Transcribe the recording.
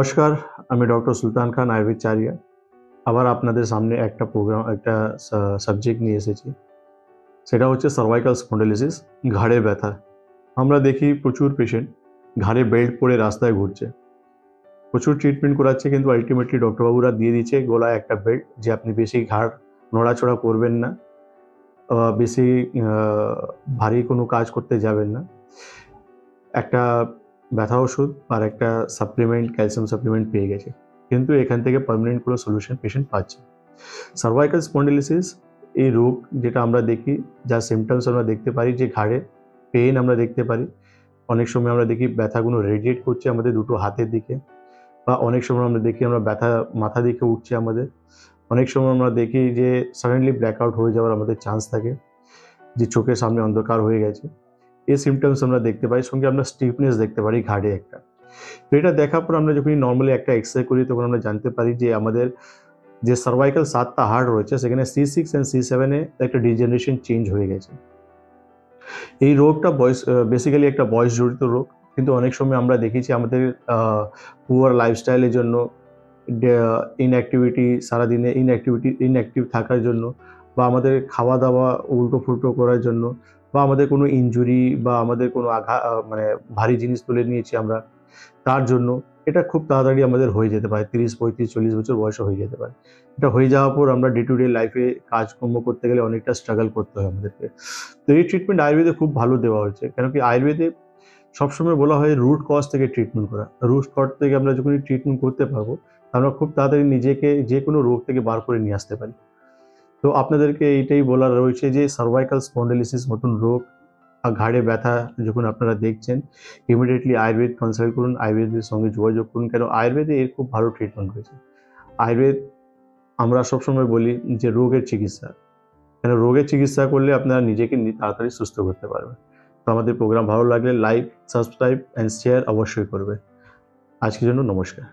নমস্কার, আমি ডক্টর সুলতান খান আয়ুর্বেদচার্য। আবার আপনাদের সামনে একটা প্রোগ্রাম একটা সাবজেক্ট নিয়ে এসেছি। সেটা হচ্ছে সার্ভাইকাল স্পন্ডিলোসিস, ঘাড়ের ব্যথা। আমরা দেখি প্রচুর পেশেন্ট ঘাড়ে বেল্ট পরে রাস্তায় ঘুরছে। প্রচুর ট্রিটমেন্ট করাচ্ছে কিন্তু আল্টিমেটলি ডক্টরবাবুরা দিয়ে দিচ্ছে গলায় একটা বেল্ট যে আপনি বেশি ঘাড় নড়াচড়া করবেন না, বেশি আ ভারী কোনো কাজ করতে যাবেন না। একটা ব্যথা ওষুধ আর একটা সাপ্লিমেন্ট, ক্যালসিয়াম সাপ্লিমেন্ট পেয়ে গেছে। কিন্তু এখান থেকে পার্মানেন্ট কোনো সলিউশন পেশেন্ট পাচ্ছে না। সার্ভাইকাল স্পন্ডিলোসিস এই রোগ যেটা আমরা দেখি, যার সিম্পটমস আমরা দেখতে পারি যে ঘাড়ে পেইন আমরা দেখতে পারি। অনেক সময় আমরা দেখি ব্যথাগুলো রেডিয়েট করছে আমাদের দুটো হাতের দিকে, বা অনেক সময় আমরা দেখি ব্যথা মাথা দিকে উঠছে আমাদের। অনেক সময় আমরা দেখি যে সাডেনলি ব্ল্যাকআউট হয়ে যাওয়ার আমাদের চান্স থাকে, যে চোখের সামনে অন্ধকার হয়ে গেছে। এই সিম্পটমস আমরা দেখতে পাই, সঙ্গে আমরা স্টিফনেস দেখতে পারি ঘাড়ে একটা। তো এটা দেখার পর আমরা যখনই নরমালি একটা এক্স-রে করি তখন আমরা জানতে পারি যে আমাদের যে সার্ভাইকাল ৭ টা হাড় রয়েছে সেখানে C6 অ্যান্ড C7 এ একটা ডিজেনারেশন চেঞ্জ হয়ে গেছে। এই রোগটা বেসিক্যালি একটা বয়সজনিত রোগ। কিন্তু অনেক সময় আমরা দেখেছি আমাদের পুয়ার লাইফস্টাইলের জন্য, ইনঅ্যাক্টিভিটি সারাদিনে ইনঅ্যাক্টিভ থাকার জন্য, বা আমাদের খাওয়া-দাওয়া উল্টো-ফুল্টো করার জন্য, বা আমাদের কোনো ইনজুরি বা আমাদের কোনো মানে ভারী জিনিস তুলে নিয়েছি আমরা, তার জন্য এটা খুব তাড়াতাড়ি আমাদের হয়ে যেতে পারে। ৩০, ৩৫, ৪০ বছর বয়সে হয়ে যেতে পারে। এটা হয়ে যাওয়ার পর আমরা ডে টু ডে লাইফে কাজকর্ম করতে গেলে অনেকটা স্ট্রাগল করতে হয় আমাদেরকে। তো এই ট্রিটমেন্ট আয়ুর্বেদে খুব ভালো দেওয়া হয়েছে। কেন কি আয়ুর্বেদে সবসময় বলা হয় রুট কজ থেকে ট্রিটমেন্ট করা। রুট কজ থেকে আমরা যখনই ট্রিটমেন্ট করতে পারবো, আমরা খুব তাড়াতাড়ি নিজেকে যেকোনো রোগ থেকে বার করে নিয়ে আসতে পারি। তো আপনাদেরকে এইটাই বলার রয়েছে যে সার্ভাইকাল স্পন্ডিলোসিস মতন রোগ ঘাড়ে ব্যথা যখন আপনারা দেখছেন, ইমিডিয়েটলি আয়ুর্বেদ কনসাল্ট করুন, আয়ুর্বেদের সঙ্গে যোগাযোগ করুন। কেন আয়ুর্বেদে এর খুব ভালো ট্রিটমেন্ট রয়েছে। আয়ুর্বেদ আমরা সবসময় বলি যে রোগের চিকিৎসা। কেন রোগের চিকিৎসা করলে আপনারা নিজেকে তাড়াতাড়ি সুস্থ করতে পারবেন। তো আমাদের প্রোগ্রাম ভালো লাগলে লাইক, সাবস্ক্রাইব অ্যান্ড শেয়ার অবশ্যই করবে। আজকের জন্য নমস্কার।